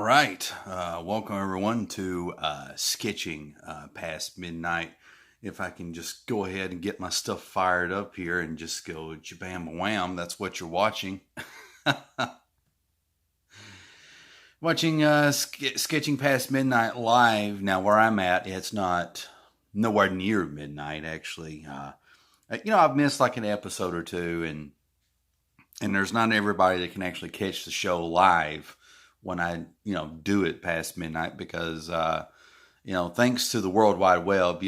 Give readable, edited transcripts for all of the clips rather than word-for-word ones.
right. Welcome everyone to Sketching Past Midnight. If I can just go ahead and get my stuff fired up here and just go jabam wham, that's what you're watching. Watching Sketching Past Midnight live. Now, where I'm at, it's not nowhere near midnight, actually. I've missed like an episode or two, and there's not everybody that can actually catch the show live when I, do it past midnight because, thanks to the World Wide Web,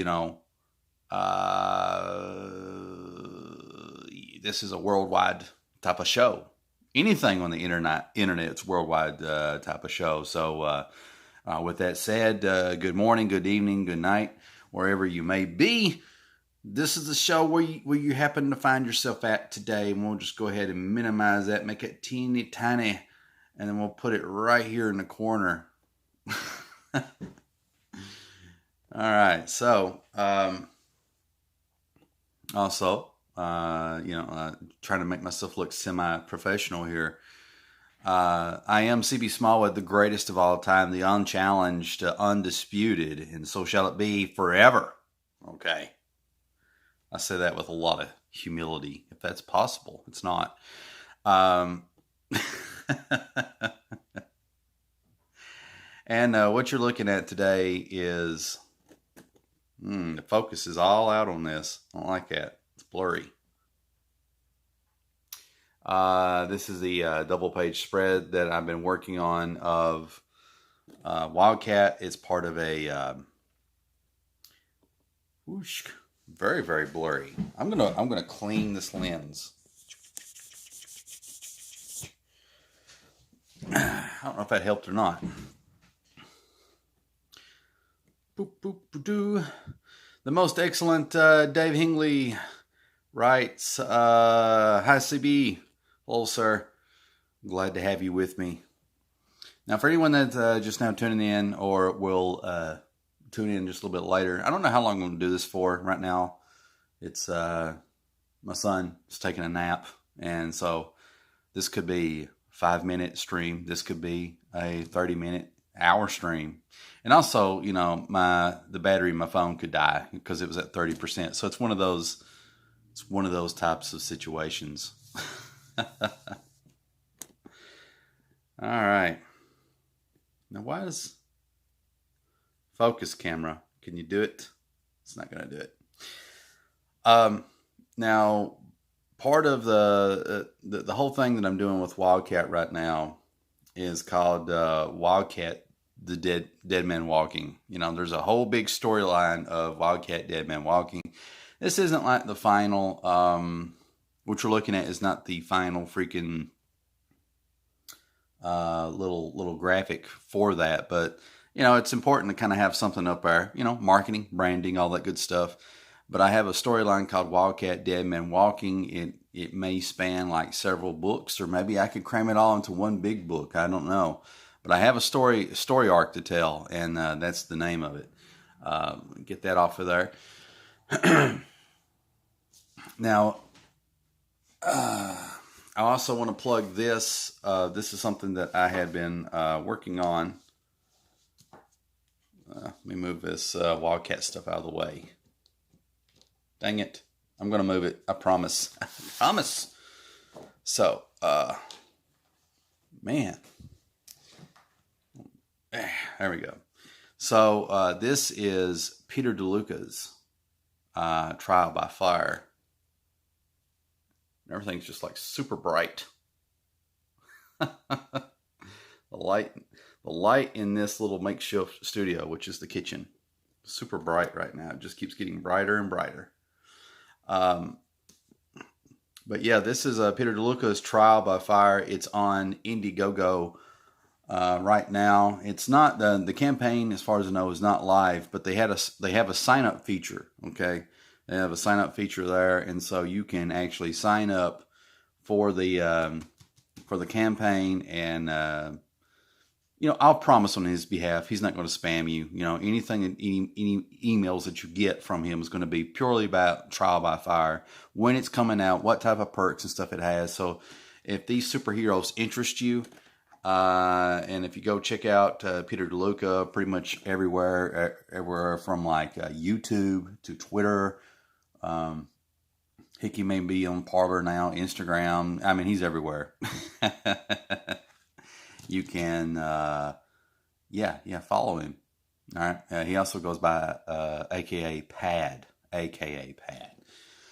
this is a worldwide type of show. Anything on the internet's worldwide type of show. So, with that said, good morning, good evening, good night, wherever you may be. This is the show where you happen to find yourself at today, and we'll just go ahead and minimize that, make it teeny tiny, and then we'll put it right here in the corner. All right. So, trying to make myself look semi-professional here. I am CB Smallwood, the greatest of all time, the unchallenged, undisputed, and so shall it be forever. Okay. I say that with a lot of humility, if that's possible. It's not. And what you're looking at today is the focus is all out on this. I don't like that. It's blurry. This is the double page spread that I've been working on of Wildcat. It's part of a very, very blurry. I'm gonna clean this lens. I don't know if that helped or not. Boop, boop, doo. The most excellent Dave Hingley writes, hi CB. Hello, sir. Glad to have you with me. Now, for anyone that's just now tuning in or will tune in just a little bit later, I don't know how long I'm going to do this for right now. It's my son is taking a nap, and so this could be 5-minute stream. This could be a 30-minute hour stream. And also, the battery in my phone could die because it was at 30%. So it's one of those types of situations. All right. Now, why is focus camera? Can you do it? It's not going to do it. Now, part of the whole thing that I'm doing with Wildcat right now is called Wildcat, the Dead Man Walking. There's a whole big storyline of Wildcat Dead Man Walking. This isn't like the final, what you're looking at is not the final freaking little graphic for that, but it's important to kind of have something up there, marketing, branding, all that good stuff. But I have a storyline called Wildcat Dead Man Walking. It may span like several books, or maybe I could cram it all into one big book. I don't know. But I have a story arc to tell, and that's the name of it. Get that off of there. Now, I also want to plug this. This is something that I had been working on. Let me move this Wildcat stuff out of the way. Dang it. I'm going to move it. I promise. I promise. So, man. There we go. So, this is Peter DeLuca's Trial by Fire. Everything's just like super bright. The light in this little makeshift studio, which is the kitchen, super bright right now. It just keeps getting brighter and brighter. But yeah, this is Peter DeLuca's Trial by Fire. It's on Indiegogo right now. It's not the campaign, as far as I know, is not live, but they have a sign up feature. Okay, they have a sign up feature there, and so you can actually sign up for the campaign, and I'll promise on his behalf, he's not going to spam you. Anything, any emails that you get from him is going to be purely about Trial by Fire, when it's coming out, what type of perks and stuff it has. So if these superheroes interest you, And if you go check out Peter DeLuca, pretty much everywhere from like YouTube to Twitter. Hickey may be on Parler now, Instagram. I mean, he's everywhere. You can, follow him. All right. He also goes by AKA Pad.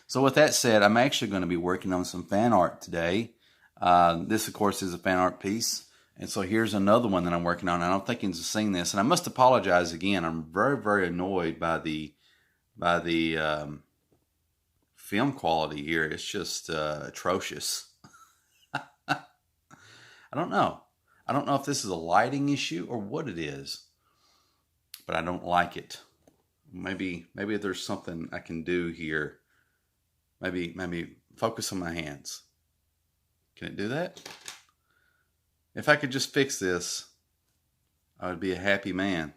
So with that said, I'm actually going to be working on some fan art today. This, of course, is a fan art piece. And so here's another one that I'm working on. I don't think you've seen this. And I must apologize again. I'm very, very annoyed by the film quality here. It's just atrocious. I don't know. I don't know if this is a lighting issue or what it is. But I don't like it. Maybe there's something I can do here. Maybe focus on my hands. Can it do that? If I could just fix this, I would be a happy man.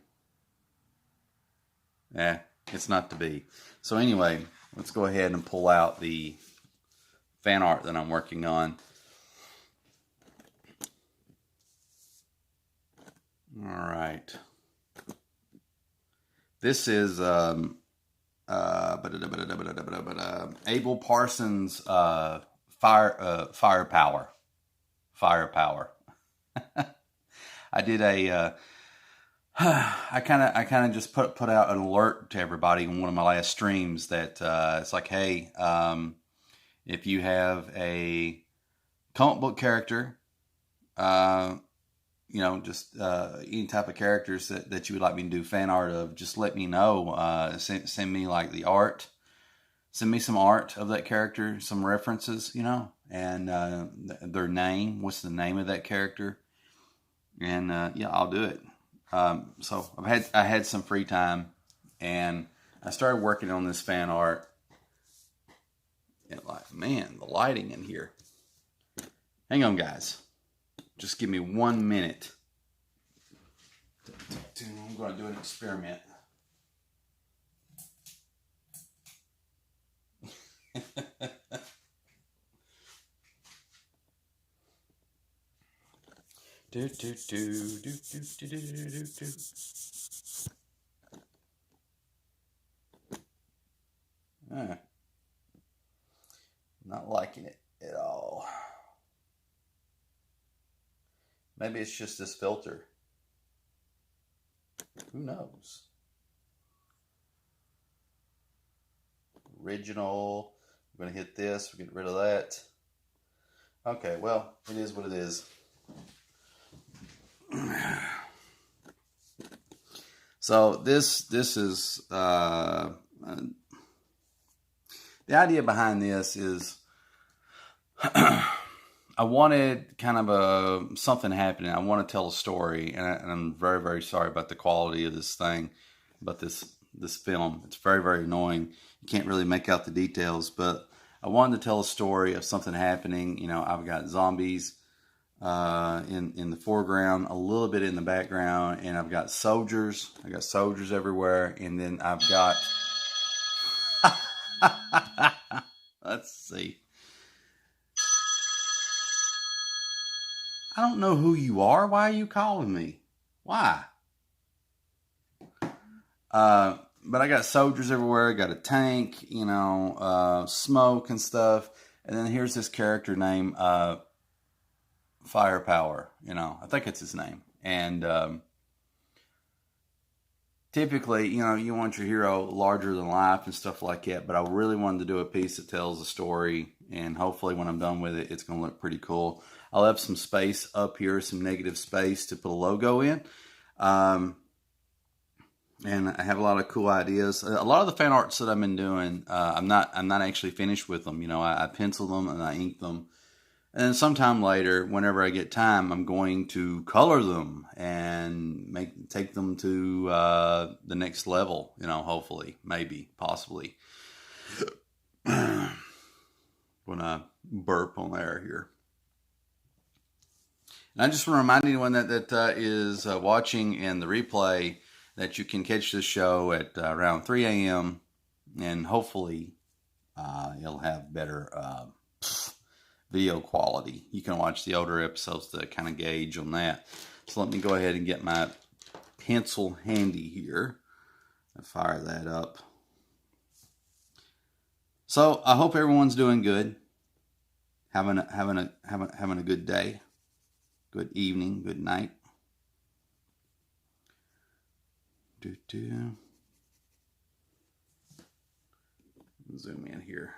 It's not to be. So anyway, let's go ahead and pull out the fan art that I'm working on. All right. This is Abel Parsons Firepower. I did I kind of just put out an alert to everybody in one of my last streams that it's like, hey, if you have a comic book character, just any type of characters that you would like me to do fan art of, just let me know. Send me like the art. Send me some art of that character, some references, and their name. What's the name of that character? And I'll do it. So I had some free time, and I started working on this fan art. And like, man, the lighting in here. Hang on, guys. Just give me 1 minute. I'm going to do an experiment. Not liking it at all. Maybe it's just this filter. Who knows? Original. We're going to hit this. We'll get rid of that. Okay, well, it is what it is. So this is the idea behind this is I wanted kind of something happening. I want to tell a story, and I'm very, very sorry about the quality of this thing, about this film. It's very, very annoying. You can't really make out the details, but I wanted to tell a story of something happening. I've got zombies in the foreground, a little bit in the background, and I've got soldiers. I got soldiers everywhere, and then I've got let's see. I don't know who you are. Why are you calling me? Why? But I got soldiers everywhere. I got a tank, smoke and stuff. And then here's this character named Firepower. I think it's his name. And typically, you want your hero larger than life and stuff like that. But I really wanted to do a piece that tells a story. And hopefully when I'm done with it, it's going to look pretty cool. I'll have some space up here, some negative space to put a logo in. And I have a lot of cool ideas. A lot of the fan arts that I've been doing, I'm not actually finished with them. I pencil them and I ink them. And then sometime later, whenever I get time, I'm going to color them and take them to the next level, hopefully, maybe, possibly. When I burp on air here. And I just want to remind anyone that is watching in the replay that you can catch this show at around 3 a.m. and hopefully you'll have better video quality. You can watch the older episodes to kind of gauge on that. So let me go ahead and get my pencil handy here and fire that up. So I hope everyone's doing good, having a good day, good evening, good night. Zoom in here.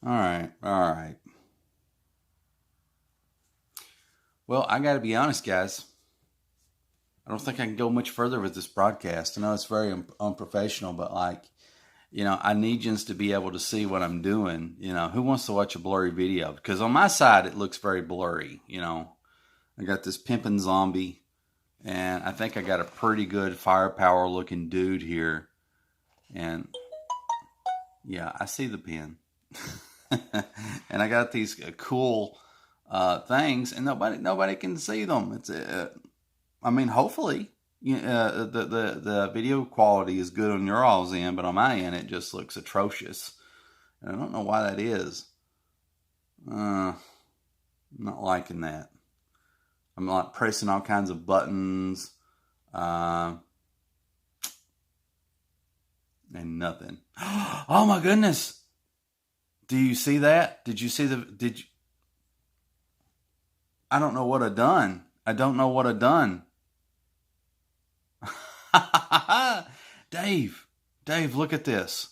All right. Well, I got to be honest, guys. I don't think I can go much further with this broadcast. I know it's very unprofessional, but I need you to be able to see what I'm doing. Who wants to watch a blurry video? Because on my side, it looks very blurry. I got this pimping zombie, and I think I got a pretty good firepower looking dude here. And yeah, I see the pen. And I got these cool things, and nobody can see them. It's hopefully the video quality is good on your all's end, but on my end it just looks atrocious, and I don't know why that is. I'm not liking that. I'm like pressing all kinds of buttons, and nothing. Oh my goodness! Do you see that? Did you see I don't know what I done. Dave, look at this.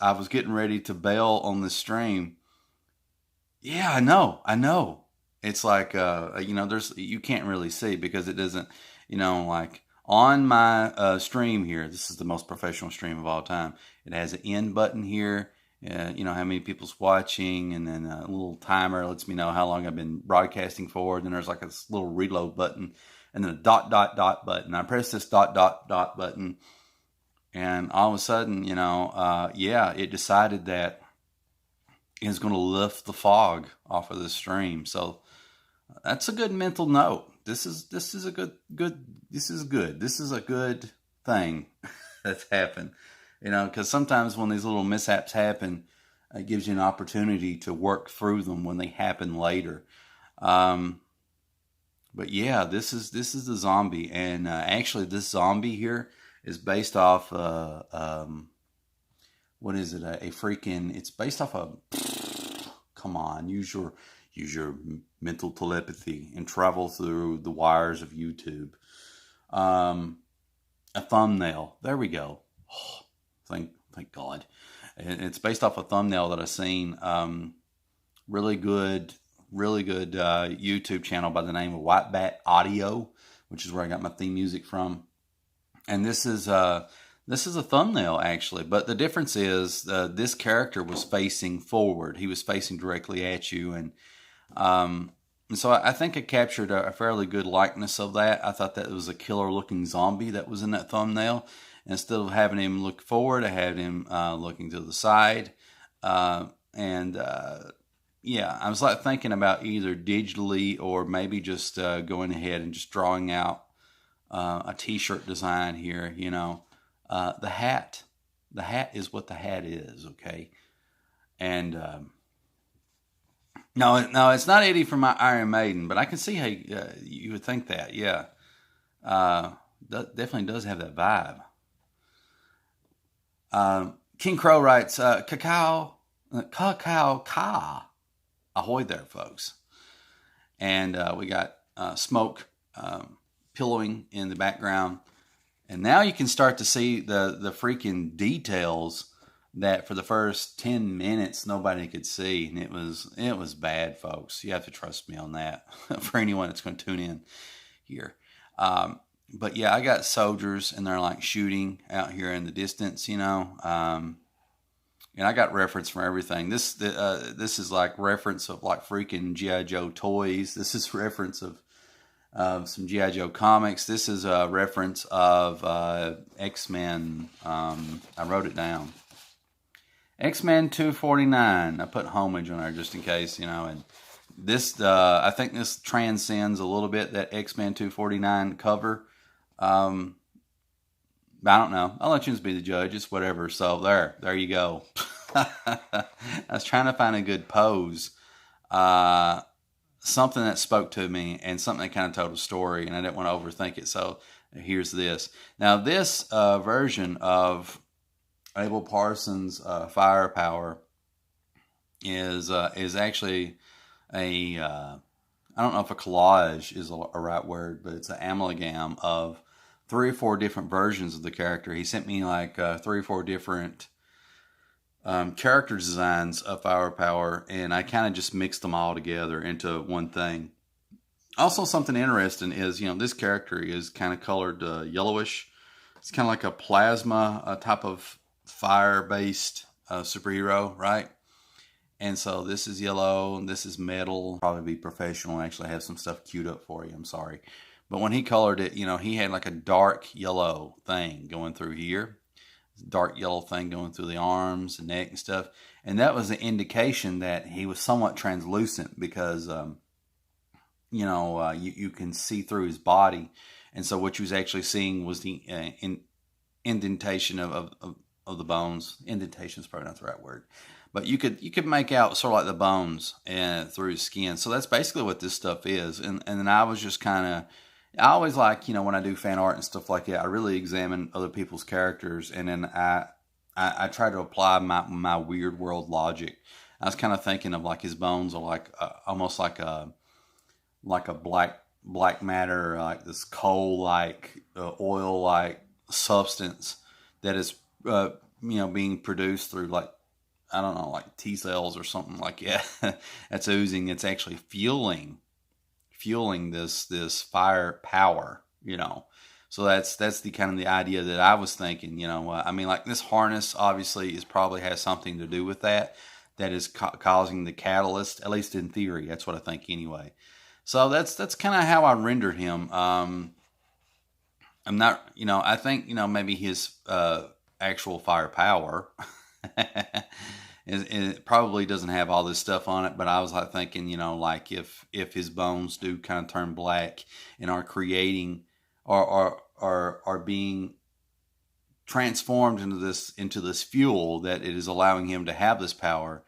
I was getting ready to bail on this stream. Yeah, I know. It's like, you can't really see because it doesn't, like on my stream here, this is the most professional stream of all time. It has an end button here, how many people's watching, and then a little timer lets me know how long I've been broadcasting for. Then there's like a little reload button, and then a dot button. I press this dot button, and all of a sudden, it decided that it's going to lift the fog off of the stream. So that's a good mental note. This is a good. This is good. This is a good thing that's happened. Because sometimes when these little mishaps happen, it gives you an opportunity to work through them when they happen later. But yeah, this is the zombie, and actually, this zombie here is based off. What is it? It's based off of. Come on, use your mental telepathy and travel through the wires of YouTube. A thumbnail. There we go. Oh, thank God. It's based off a thumbnail that I've seen. Really good YouTube channel by the name of White Bat Audio, which is where I got my theme music from. And this is a thumbnail actually, but the difference is this character was facing forward. He was facing directly at you, and so I think I captured a fairly good likeness of that. I thought that it was a killer looking zombie that was in that thumbnail. Instead of having him look forward, I had him looking to the side. I was like thinking about either digitally or maybe just going ahead and just drawing out a t-shirt design here. The hat is what the hat is, okay? And no, it's not Eddie from Iron Maiden, but I can see how you would think that. Yeah, that definitely does have that vibe. King Crow writes, cacao, ahoy there, folks. And we got smoke pillowing in the background. And now you can start to see the freaking details that for the first 10 minutes nobody could see. And it was bad, folks. You have to trust me on that for anyone that's going to tune in here. But yeah, I got soldiers and they're like shooting out here in the distance, And I got reference from everything. This is like reference of like freaking G.I. Joe toys. This is reference of some G.I. Joe comics. This is a reference of X-Men. I wrote it down. X-Men 249. I put homage on there just in case, and this, I think this transcends a little bit that X-Men 249 cover. I don't know. I'll let you be the judge. It's whatever. So there you go. I was trying to find a good pose. Something that spoke to me and something that kind of told a story, and I didn't want to overthink it. So here's this. Now this version of Abel Parsons' firepower is actually a I don't know if a collage is a right word, but it's an amalgam of 3 or 4 different versions of the character. He sent me like 3 or 4 different character designs of firepower, and I kind of just mixed them all together into one thing. Also, something interesting is, this character is kind of colored yellowish. It's kind of like a plasma type of fire-based superhero, right? And so this is yellow, and this is metal. Probably be professional and actually have some stuff queued up for you. I'm sorry. But when he colored it, he had like a dark yellow thing going through here. Dark yellow thing going through the arms and neck and stuff. And that was an indication that he was somewhat translucent because, you can see through his body. And so what you was actually seeing was the indentation of the bones. Indentation is probably not the right word, but you could make out sort of like the bones and through his skin. So that's basically what this stuff is. And then I was just kind of, I always like, when I do fan art and stuff like that, I really examine other people's characters, and then I try to apply my weird world logic. I was kind of thinking of like his bones are like almost like a black matter, like this coal like oil like substance that is being produced through like, I don't know, like T cells or something like that. That's oozing. It's actually fueling this fire power. So that's the kind of the idea that I was thinking. I mean, like this harness obviously probably has something to do with that is causing the catalyst, at least in theory. That's what I think anyway. So that's kind of how I rendered him. I'm not, I think, maybe his actual firepower it probably doesn't have all this stuff on it, but I was like thinking, like if his bones do kind of turn black and are creating or are being transformed into this fuel that it is allowing him to have this power,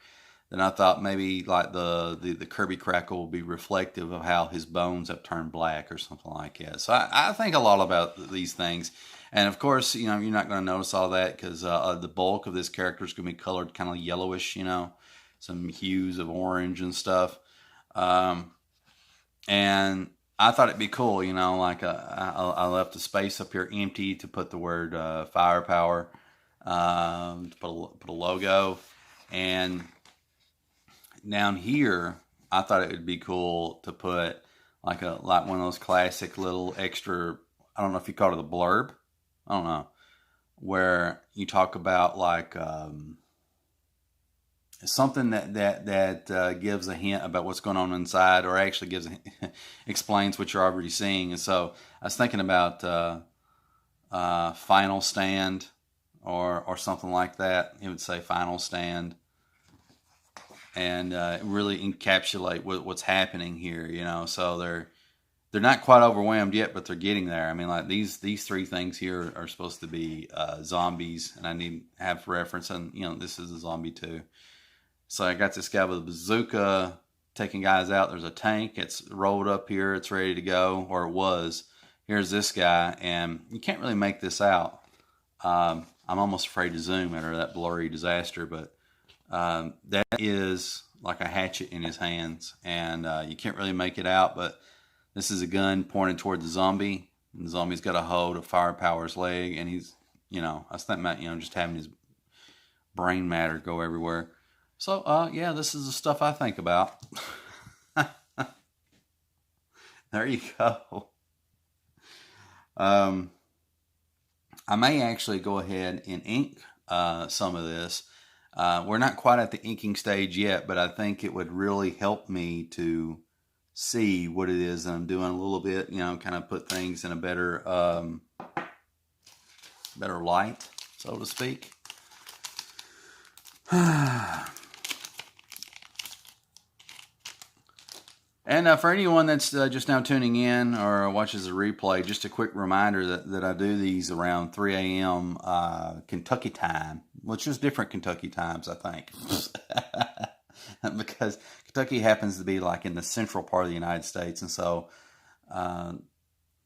then I thought maybe like the Kirby crackle will be reflective of how his bones have turned black or something like that. So I think a lot about these things. And of course, you're not going to notice all that because the bulk of this character is going to be colored kind of yellowish, some hues of orange and stuff. And I thought it'd be cool, like I left the space up here empty to put the word firepower, to put a logo. And down here, I thought it would be cool to put like one of those classic little extra, I don't know if you call it a blurb. I don't know, where you talk about like something that gives a hint about what's going on inside, or actually explains what you're already seeing. And so I was thinking about Final Stand or something like that. It would say Final Stand, and really encapsulate what's happening here. So they're not quite overwhelmed yet, but they're getting there. I mean, like these 3 things here are supposed to be zombies, and I need to have reference, and this is a zombie too. So I got this guy with a bazooka taking guys out. There's a tank. It's rolled up here. It's ready to go, or it was. Here's this guy, and you can't really make this out. I'm almost afraid to zoom under that blurry disaster, but that is like a hatchet in his hands, and you can't really make it out, but this is a gun pointed toward the zombie, and the zombie's got a hold of Firepower's leg, and he's, I was thinking about, just having his brain matter go everywhere. So, yeah, this is the stuff I think about. There you go. I may actually go ahead and ink some of this. We're not quite at the inking stage yet, but I think it would really help me to see what it is that I'm doing a little bit, kind of put things in a better light, so to speak. And for anyone that's just now tuning in or watches a replay, just a quick reminder that I do these around 3 a.m. Kentucky time, which is different Kentucky times, I think. Because Kentucky happens to be like in the central part of the United States. And so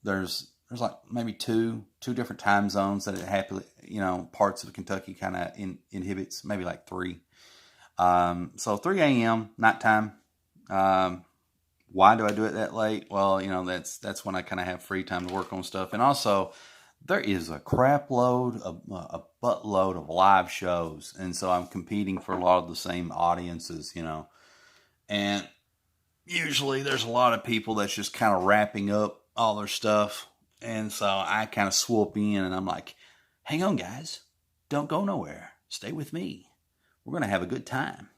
there's like maybe two different time zones that it happily, parts of Kentucky kind of inhibits, maybe like 3. So 3 a.m. nighttime. Why do I do it that late? Well, that's when I kind of have free time to work on stuff. And also, there is a crap load, a buttload of live shows. And so I'm competing for a lot of the same audiences, And usually there's a lot of people that's just kind of wrapping up all their stuff. And so I kind of swoop in and I'm like, hang on, guys. Don't go nowhere. Stay with me. We're going to have a good time.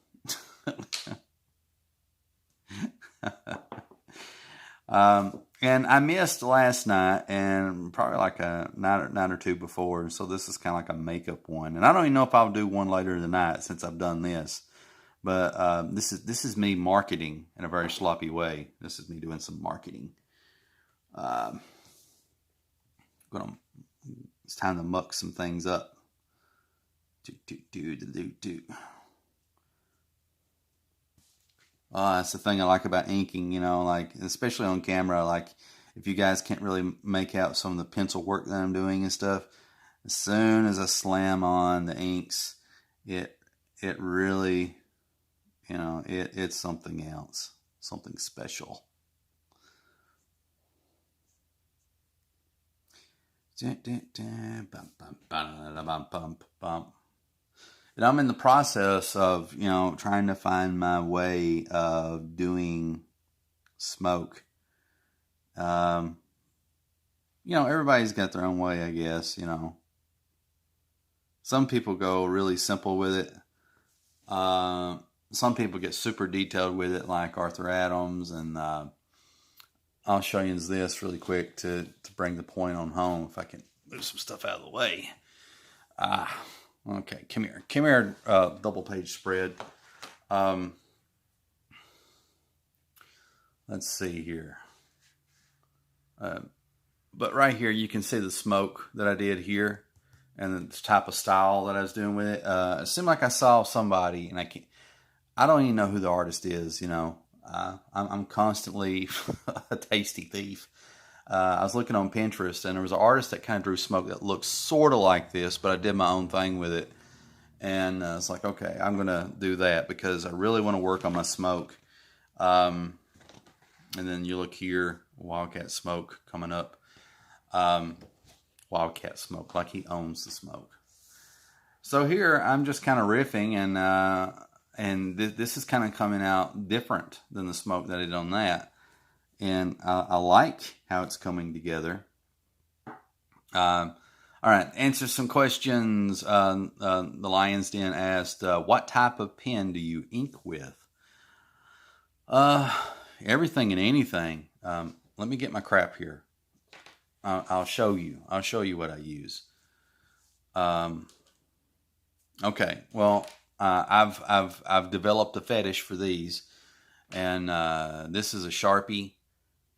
And I missed last night and probably like a night or two before. So this is kind of like a makeup one. And I don't even know if I'll do one later tonight since I've done this. But this is me marketing in a very sloppy way. This is me doing some marketing. It's time to muck some things up. That's the thing I like about inking, like especially on camera. Like if you guys can't really make out some of the pencil work that I'm doing and stuff, as soon as I slam on the inks, it really, it's something else, something special. And I'm in the process of, trying to find my way of doing smoke. Everybody's got their own way, I guess, Some people go really simple with it. Some people get super detailed with it, like Arthur Adams. And I'll show you this really quick to bring the point on home, if I can move some stuff out of the way. Okay, come here, double page spread. Let's see here. But right here, you can see the smoke that I did here and the type of style that I was doing with it. It seemed like I saw somebody, and I don't even know who the artist is, I'm constantly a tasty thief. I was looking on Pinterest, and there was an artist that kind of drew smoke that looked sort of like this, but I did my own thing with it. And it's like, okay, I'm going to do that because I really want to work on my smoke. And then you look here, Wildcat Smoke coming up. Wildcat Smoke, like he owns the smoke. So here, I'm just kind of riffing, and this is kind of coming out different than the smoke that I did on that. And I like how it's coming together. All right, answer some questions. The Lion's Den asked, what type of pen do you ink with? Everything and anything. Let me get my crap here. I'll show you. I'll show you what I use. Okay, well, I've developed a fetish for these, and this is a Sharpie.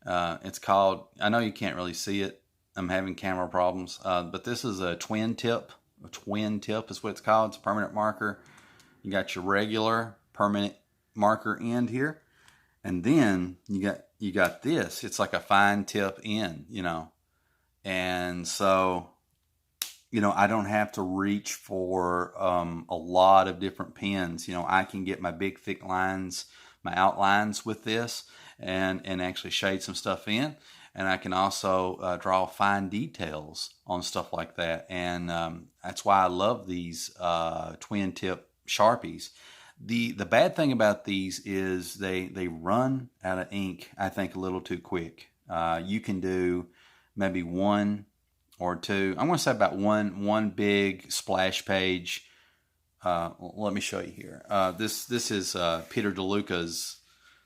It's called, I know you can't really see it. I'm having camera problems. But this is a twin tip. A twin tip is what it's called. It's a permanent marker. You got your regular permanent marker end here. And then you got this. It's like a fine tip end, And so, I don't have to reach for a lot of different pens. I can get my big thick lines, my outlines with this. And actually shade some stuff in. And I can also draw fine details on stuff like that. And that's why I love these twin tip Sharpies. The bad thing about these is they run out of ink, I think, a little too quick. You can do maybe 1 or 2. I'm going to say about one big splash page let me show you here. This is Peter DeLuca's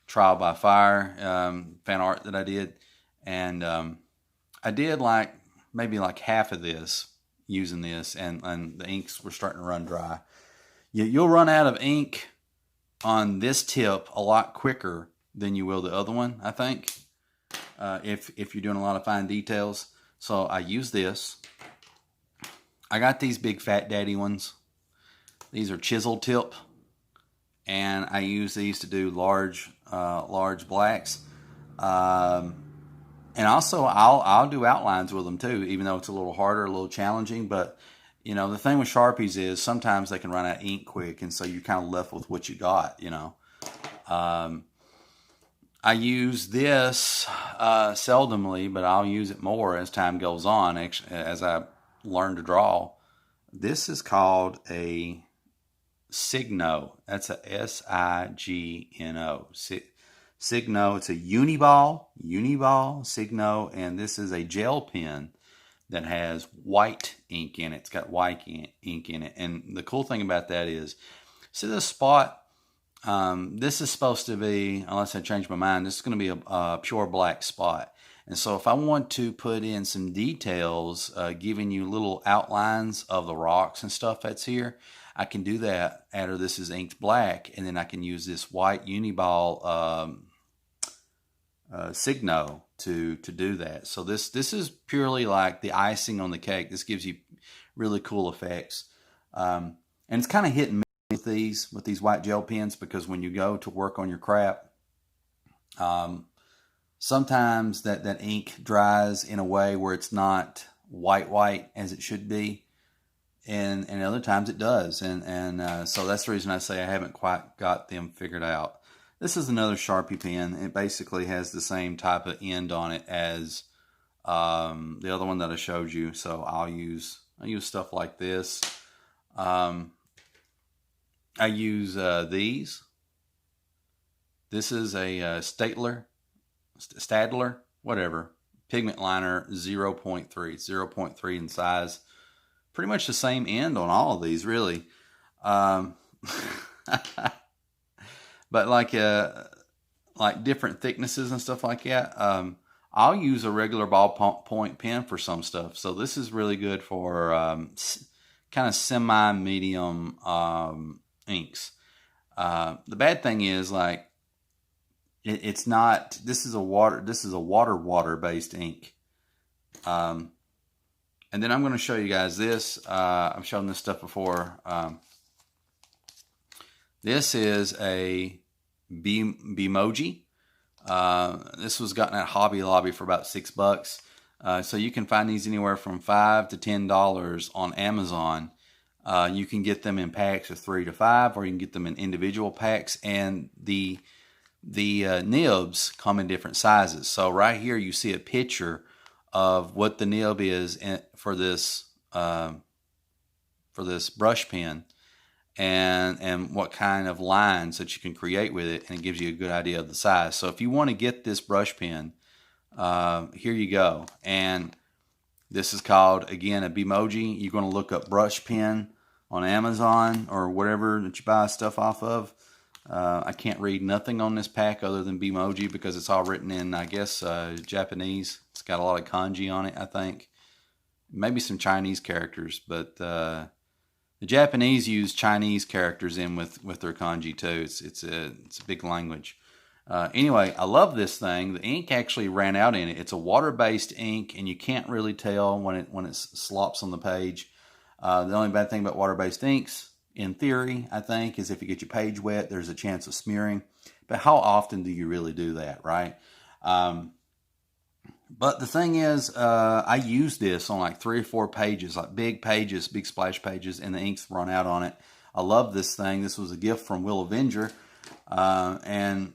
Trial by Fire fan art that I did, and I did like maybe like half of this using this, and the inks were starting to run dry. You'll run out of ink on this tip a lot quicker than you will the other one, I think, if you're doing a lot of fine details. So I use this. I got these big Fat Daddy ones. These are chisel tip, and I use these to do large blacks. And also, I'll do outlines with them too, even though it's a little harder, a little challenging. But you know, the thing with Sharpies is sometimes they can run out of ink quick, and so you're kind of left with what you got. You know, I use this seldomly, but I'll use it more as time goes on. Actually, as I learn to draw, this is called a Signo. That's a Signo. Signo. It's a Uniball Signo, and this is a gel pen that has white ink in it. It's got white ink in it, and the cool thing about that is, see this spot? This is supposed to be, unless I change my mind, this is going to be a pure black spot. And so if I want to put in some details, giving you little outlines of the rocks and stuff that's here, I can do that after this is inked black, and then I can use this white Uniball Signo to do that. So this is purely like the icing on the cake. This gives you really cool effects, and it's kind of hit and miss with these white gel pens, because when you go to work on your crap, sometimes that ink dries in a way where it's not white as it should be, and other times it does, and so that's the reason I say I haven't quite got them figured out. This is another Sharpie pen. It basically has the same type of end on it as the other one that I showed you. So I'll use stuff like this. I use these. This is a Stadler, whatever, pigment liner 0.3. It's 0.3 in size. Pretty much the same end on all of these, really. But like different thicknesses and stuff like that. I'll use a regular ballpoint pen for some stuff. So this is really good for kind of semi-medium inks. The bad thing is, like, it's not. This is a water based ink. And then I'm going to show you guys this. I've shown this stuff before. This is a Bemoji. This was gotten at Hobby Lobby for about $6. So you can find these anywhere from $5 to $10 on Amazon. You can get them in packs of 3 to 5, or you can get them in individual packs. And the nibs come in different sizes. So right here you see a picture of what the nib is for this brush pen, and what kind of lines that you can create with it, and it gives you a good idea of the size. So if you want to get this brush pen, here you go. And this is called, again, a Bemoji. You're going to look up brush pen on Amazon or whatever that you buy stuff off of. I can't read nothing on this pack other than Bemoji, because it's all written in, I guess, Japanese. It's got a lot of kanji on it, I think. Maybe some Chinese characters, but the Japanese use Chinese characters in with their kanji too. It's a big language. Anyway, I love this thing. The ink actually ran out in it. It's a water-based ink, and you can't really tell when it slops on the page. The only bad thing about water-based inks, in theory, I think, is if you get your page wet, there's a chance of smearing. But how often do you really do that, right? But the thing is, I used this on like 3 or 4 pages, like big pages, big splash pages, and the ink's run out on it. I love this thing. This was a gift from Will Avenger. And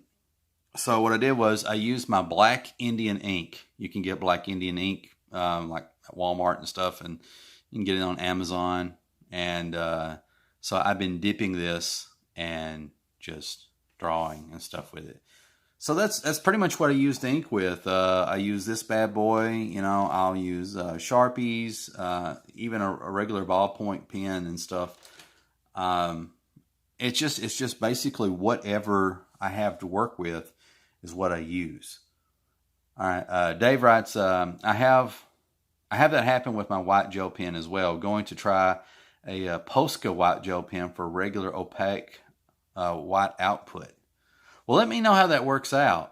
so what I did was I used my Black Indian ink. You can get Black Indian ink like at Walmart and stuff, and you can get it on Amazon. And so I've been dipping this and just drawing and stuff with it. So that's pretty much what I use the ink with. I use this bad boy. You know, I'll use Sharpies, even a regular ballpoint pen and stuff. It's just basically whatever I have to work with is what I use. All right. Dave writes, I have that happen with my white gel pen as well. Going to try a Posca white gel pen for regular opaque white output. Well, let me know how that works out.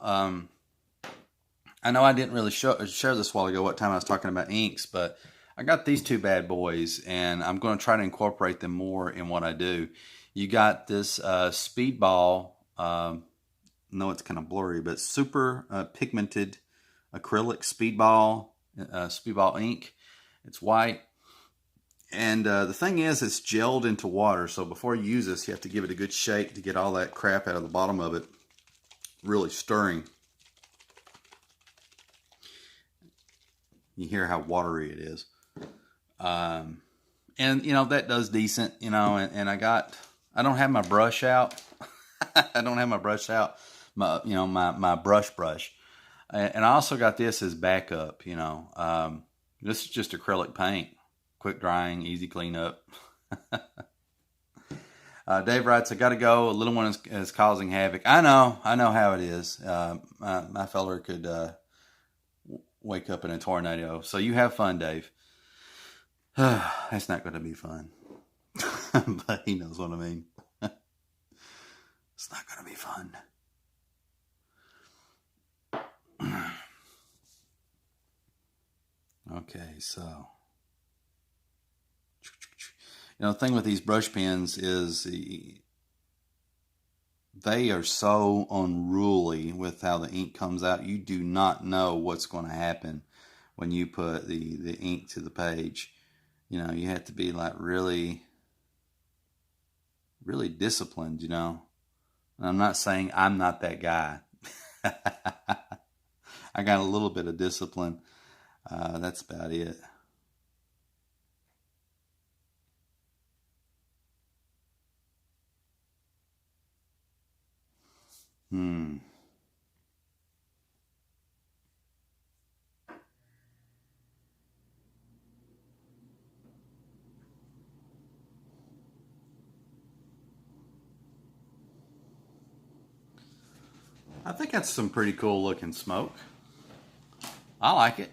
I know I didn't really share this a while ago what time I was talking about inks, but I got these two bad boys, and I'm going to try to incorporate them more in what I do. You got this Speedball, no, it's kind of blurry, but super pigmented acrylic Speedball ink. It's white. And the thing is, it's gelled into water, so before you use this, you have to give it a good shake to get all that crap out of the bottom of it. Really stirring. You hear how watery it is. And, you know, that does decent, you know, and I don't have my brush out. I don't have my brush out, my brush. And I also got this as backup, you know. This is just acrylic paint. Quick drying, easy cleanup. Dave writes, I got to go. A little one is causing havoc. I know how it is. My feller could wake up in a tornado. So you have fun, Dave. That's not going to be fun. But he knows what I mean. It's not going to be fun. Okay, so. You know, the thing with these brush pens is they are so unruly with how the ink comes out. You do not know what's going to happen when you put the ink to the page. You know, you have to be like really, really disciplined, you know. And I'm not saying I'm not that guy. I got a little bit of discipline. That's about it. I think that's some pretty cool looking smoke. I like it.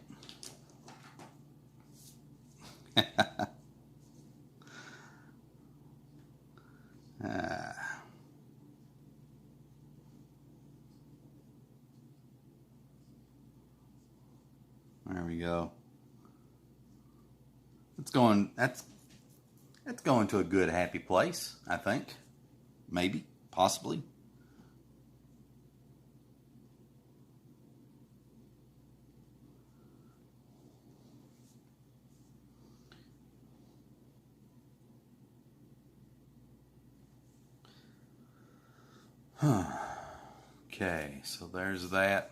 There we go. It's going. That's going to a good, happy place. I think, maybe, possibly. Okay, so there's that.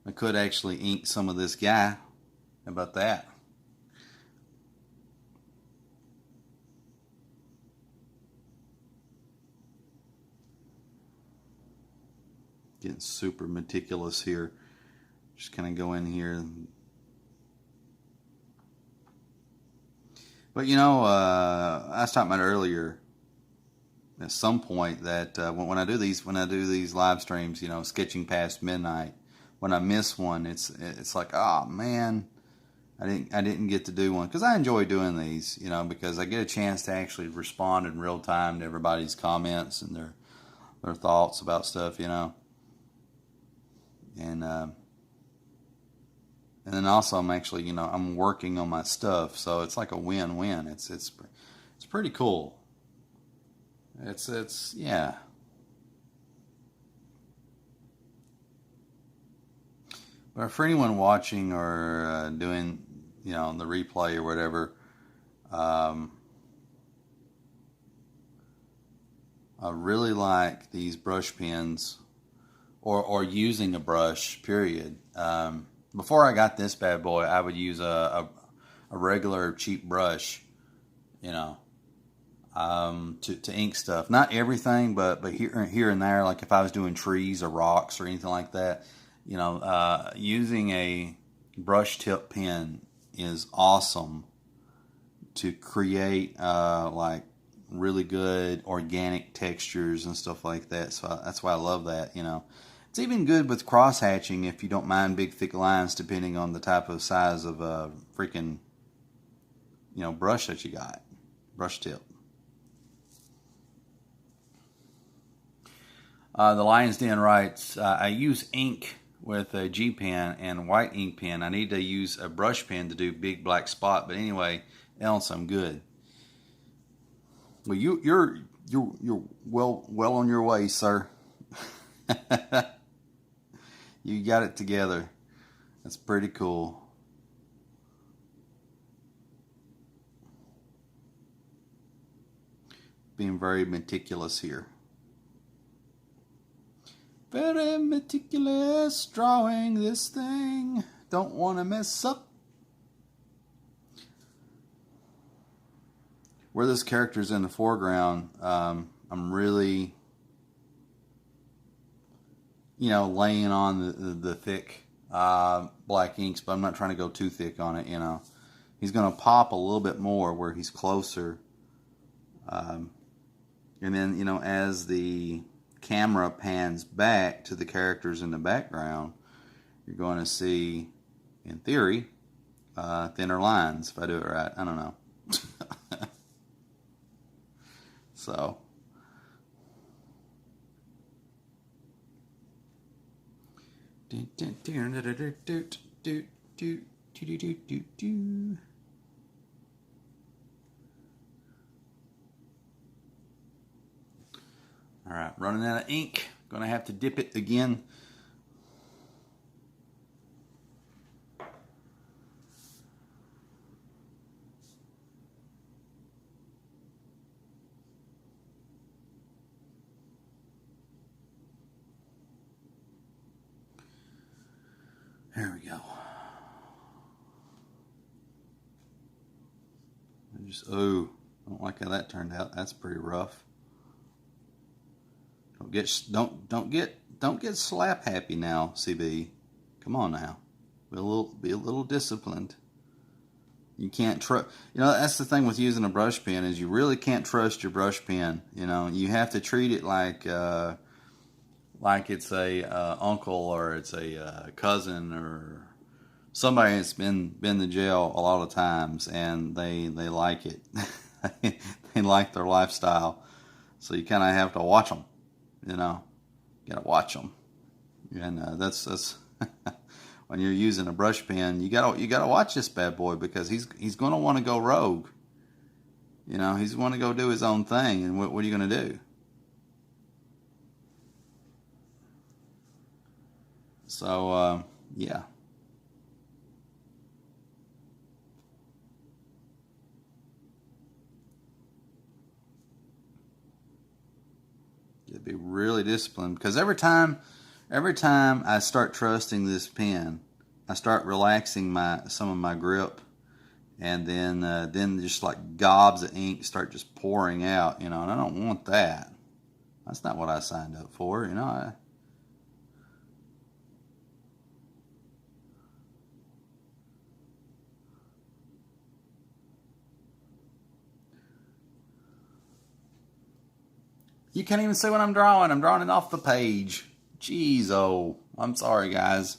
I could actually ink some of this guy. How about that? Getting super meticulous here. Just kind of go in here. But you know, I was talking about earlier at some point that when I do these live streams, you know, sketching past midnight, when I miss one, it's like, oh man, I didn't get to do one, because I enjoy doing these, you know, because I get a chance to actually respond in real time to everybody's comments and their thoughts about stuff, you know, and then also I'm actually, you know, I'm working on my stuff, so it's like a win-win. It's pretty cool. It's yeah. But for anyone watching or doing, you know, the replay or whatever, I really like these brush pens, or using a brush, period. Before I got this bad boy, I would use a regular cheap brush, you know, to ink stuff. Not everything, but here and there. Like if I was doing trees or rocks or anything like that, you know, using a brush tip pen is awesome to create like really good organic textures and stuff like that. So that's why I love that, you know. It's even good with cross hatching if you don't mind big thick lines, depending on the type of size of freaking, you know, brush that you got, brush tip. The Lion's Den writes, I use ink with a G pen and white ink pen. I need to use a brush pen to do big black spot, but anyway else I'm good. Well, you're well on your way, sir. You got it together. That's pretty cool. Being very meticulous here. Very meticulous drawing this thing. Don't want to mess up. Where this character's in the foreground, I'm really, you know, laying on the thick black inks, but I'm not trying to go too thick on it, you know. He's going to pop a little bit more where he's closer. And then, you know, as the camera pans back to the characters in the background, you're going to see, in theory, thinner lines, if I do it right. I don't know. So, all right, running out of ink. Gonna have to dip it again. There we go. I don't like how that turned out. That's pretty rough. Don't get slap happy now, CB. Come on now. Be a little disciplined. You can't trust. You know, that's the thing with using a brush pen is you really can't trust your brush pen. You know, you have to treat it like it's a uncle or it's a cousin or somebody that's been to jail a lot of times, and they like it. They like their lifestyle, so you kind of have to watch them. You know, you gotta watch them, and that's when you're using a brush pen, you gotta watch this bad boy because he's gonna want to go rogue. You know, he's going to go do his own thing, and what are you gonna do? So yeah. You gotta be really disciplined because every time I start trusting this pen, I start relaxing some of my grip, and then just like gobs of ink start just pouring out, you know, and I don't want that. That's not what I signed up for, you know. You can't even see what I'm drawing. I'm drawing it off the page. Jeez, oh. I'm sorry, guys.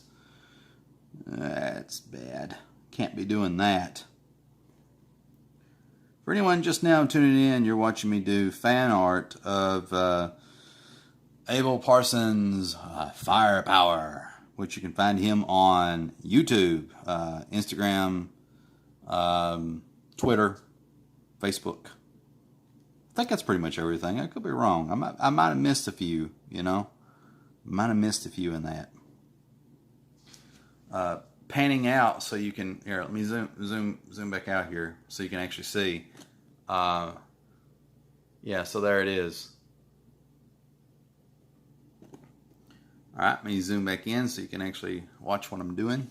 That's bad. Can't be doing that. For anyone just now tuning in, you're watching me do fan art of Abel Parsons' Firepower, which you can find him on YouTube, Instagram, Twitter, Facebook. I think that's pretty much everything. I could be wrong. I might have missed a few, you know. Might have missed a few in that. Panning out so you can, here, let me zoom back out here so you can actually see. Yeah, so there it is. All right, let me zoom back in so you can actually watch what I'm doing.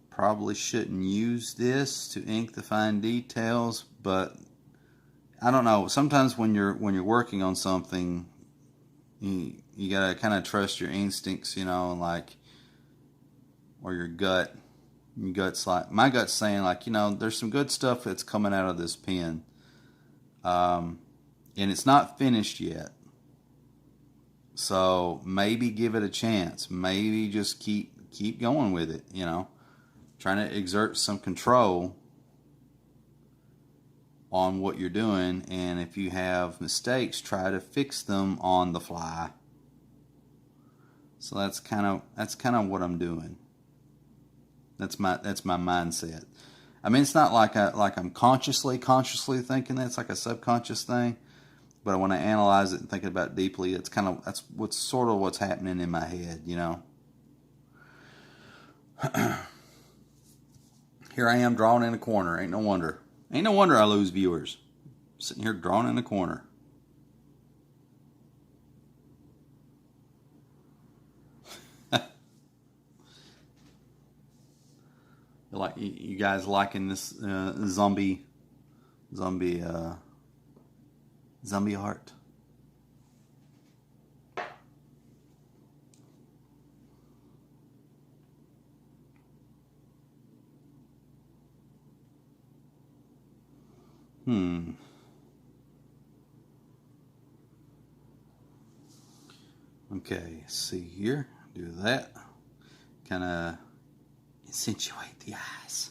Probably shouldn't use this to ink the fine details, but I don't know. Sometimes when you're working on something, you gotta kind of trust your instincts, you know, like, or your gut. Your gut's like, my gut's saying like, you know, there's some good stuff that's coming out of this pen. And it's not finished yet. So maybe give it a chance. Maybe just keep going with it, you know. Trying to exert some control on what you're doing, and if you have mistakes, try to fix them on the fly. So that's kind of what I'm doing. That's my mindset. I mean, it's not like I'm consciously thinking that. It's like a subconscious thing. But when I analyze it and think about it deeply, that's what's happening in my head, you know. Here I am drawn in a corner. Ain't no wonder I lose viewers. Sitting here drawn in a corner. Like you guys liking this zombie art? Okay, see here. Do that. Kind of accentuate the eyes.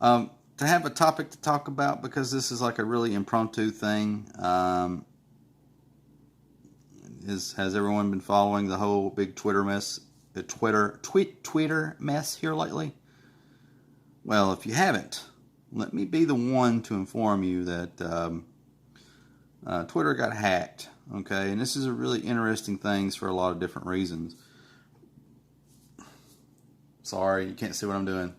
To have a topic to talk about, because this is like a really impromptu thing. Has everyone been following the whole big Twitter mess? The Twitter mess here lately? Well, if you haven't, let me be the one to inform you that Twitter got hacked. Okay, and this is a really interesting thing for a lot of different reasons. Sorry, you can't see what I'm doing.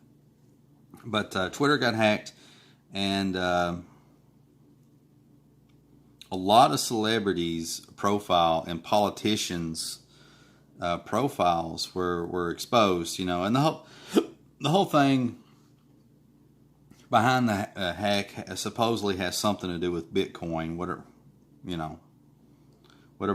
But Twitter got hacked, and a lot of celebrities' profile and politicians' profiles were exposed. You know, and the whole thing behind the hack supposedly has something to do with Bitcoin. Whatever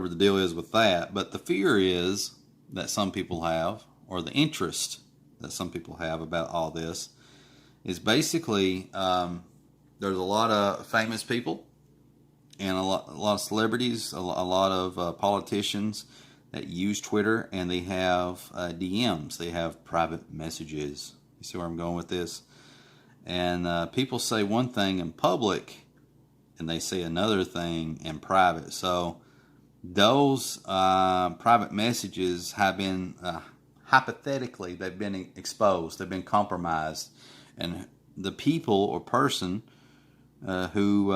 the deal is with that. But the fear is that some people have, or the interest that some people have about all this, is basically there's a lot of famous people and a lot of celebrities, a lot of politicians that use Twitter, and they have DMs. They have private messages. You see where I'm going with this? And people say one thing in public, and they say another thing in private. So those private messages have been, hypothetically, they've been exposed. They've been compromised. And the people or person who